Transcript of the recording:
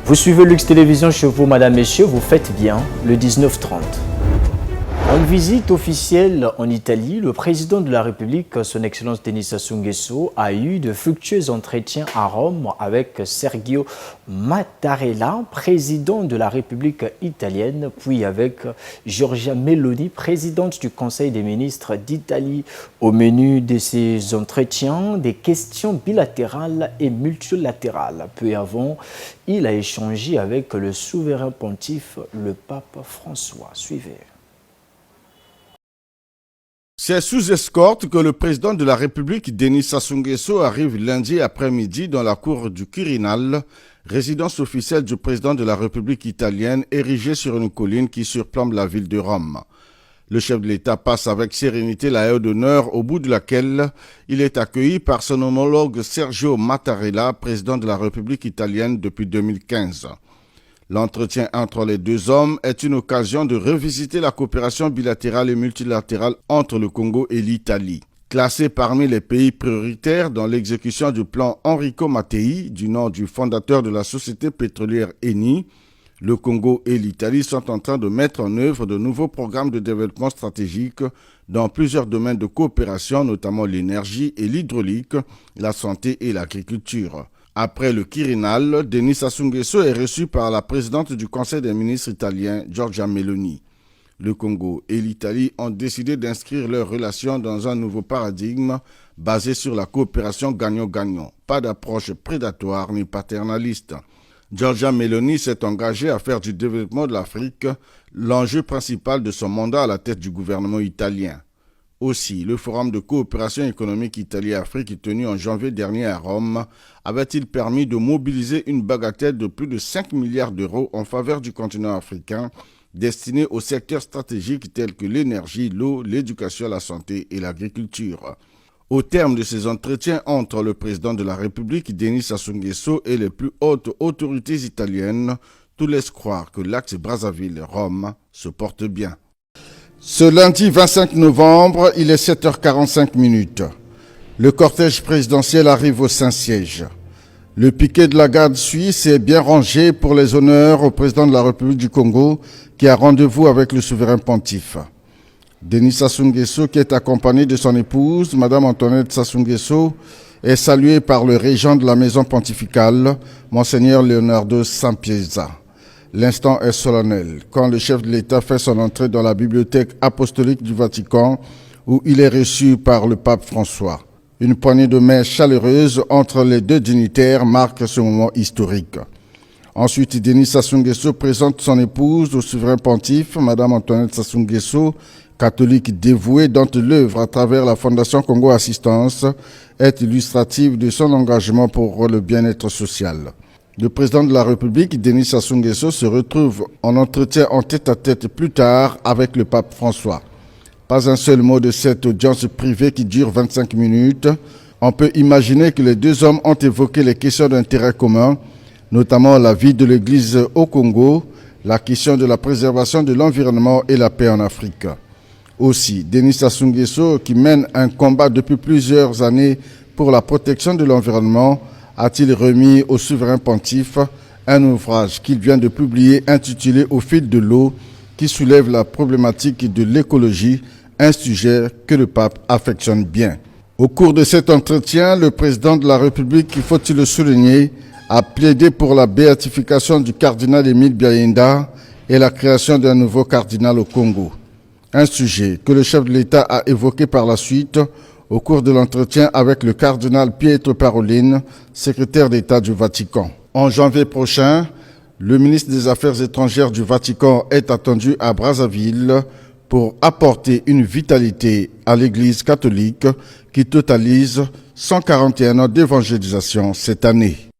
Vous suivez Lux Télévision chez vous, madame, messieurs, vous faites bien le 19h30. En visite officielle en Italie, le président de la République, son Excellence Denis Sassou Nguesso, a eu de fructueux entretiens à Rome avec Sergio Mattarella, président de la République italienne, puis avec Giorgia Meloni, présidente du Conseil des ministres d'Italie. Au menu de ces entretiens, des questions bilatérales et multilatérales. Peu avant, il a échangé avec le souverain pontife, le pape François. Suivez. C'est sous escorte que le président de la République, Denis Sassou Nguesso, arrive lundi après-midi dans la cour du Quirinal, résidence officielle du président de la République italienne, érigée sur une colline qui surplombe la ville de Rome. Le chef de l'État passe avec sérénité la haie d'honneur, au bout de laquelle il est accueilli par son homologue Sergio Mattarella, président de la République italienne depuis 2015. L'entretien entre les deux hommes est une occasion de revisiter la coopération bilatérale et multilatérale entre le Congo et l'Italie. Classé parmi les pays prioritaires dans l'exécution du plan Enrico Mattei, du nom du fondateur de la société pétrolière Eni, le Congo et l'Italie sont en train de mettre en œuvre de nouveaux programmes de développement stratégique dans plusieurs domaines de coopération, notamment l'énergie et l'hydraulique, la santé et l'agriculture. Après le Quirinal, Denis Sassou Nguesso est reçu par la présidente du Conseil des ministres italien, Giorgia Meloni. Le Congo et l'Italie ont décidé d'inscrire leurs relations dans un nouveau paradigme basé sur la coopération gagnant-gagnant, pas d'approche prédatoire ni paternaliste. Giorgia Meloni s'est engagée à faire du développement de l'Afrique l'enjeu principal de son mandat à la tête du gouvernement italien. Aussi, le Forum de coopération économique Italie-Afrique tenu en janvier dernier à Rome avait-il permis de mobiliser une bagatelle de plus de 5 milliards d'euros en faveur du continent africain destiné aux secteurs stratégiques tels que l'énergie, l'eau, l'éducation, la santé et l'agriculture. Au terme de ces entretiens entre le président de la République, Denis Sassou Nguesso, et les plus hautes autorités italiennes, tout laisse croire que l'axe Brazzaville-Rome se porte bien. Ce lundi 25 novembre, il est 7h45. Le cortège présidentiel arrive au Saint-Siège. Le piquet de la garde suisse est bien rangé pour les honneurs au président de la République du Congo qui a rendez-vous avec le souverain pontife. Denis Sassou Nguesso, qui est accompagné de son épouse, Madame Antoinette Sassou Nguesso, est salué par le régent de la maison pontificale, Monseigneur Leonardo Sampiezza. L'instant est solennel, quand le chef de l'État fait son entrée dans la bibliothèque apostolique du Vatican, où il est reçu par le pape François. Une poignée de main chaleureuse entre les deux dignitaires marque ce moment historique. Ensuite, Denis Sassou Nguesso présente son épouse au souverain pontife, Madame Antoinette Sassou Nguesso, catholique dévouée dont l'œuvre à travers la Fondation Congo Assistance est illustrative de son engagement pour le bien-être social. Le président de la République, Denis Sassou Nguesso, se retrouve en entretien en tête-à-tête plus tard avec le pape François. Pas un seul mot de cette audience privée qui dure 25 minutes. On peut imaginer que les deux hommes ont évoqué les questions d'intérêt commun, notamment la vie de l'Église au Congo, la question de la préservation de l'environnement et la paix en Afrique. Aussi, Denis Sassou Nguesso, qui mène un combat depuis plusieurs années pour la protection de l'environnement, a-t-il remis au souverain pontife un ouvrage qu'il vient de publier intitulé « Au fil de l'eau » qui soulève la problématique de l'écologie, un sujet que le pape affectionne bien. Au cours de cet entretien, le président de la République, faut-il le souligner, a plaidé pour la béatification du cardinal Émile Biayenda et la création d'un nouveau cardinal au Congo. Un sujet que le chef de l'État a évoqué par la suite au cours de l'entretien avec le cardinal Pietro Parolin, secrétaire d'État du Vatican. En janvier prochain, le ministre des Affaires étrangères du Vatican est attendu à Brazzaville pour apporter une vitalité à l'Église catholique qui totalise 141 ans d'évangélisation cette année.